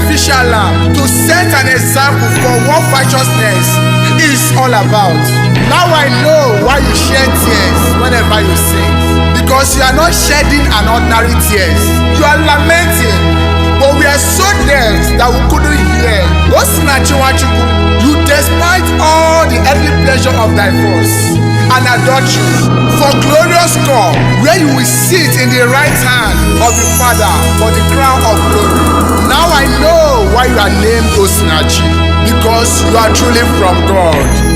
sacrificial lamb to set an example for what righteousness is all about. Now I know why you shed tears whenever you sing. Because you are not shedding an ordinary tears. You are lamenting. But we are so deaf that we couldn't hear. Osinachi Nwachukwu, you despite all the earthly pleasure of divorce and adultery for glorious God, where you will sit in the right hand of the Father for the crown of glory. Now I know why you are named Osinachi, because you are truly from God.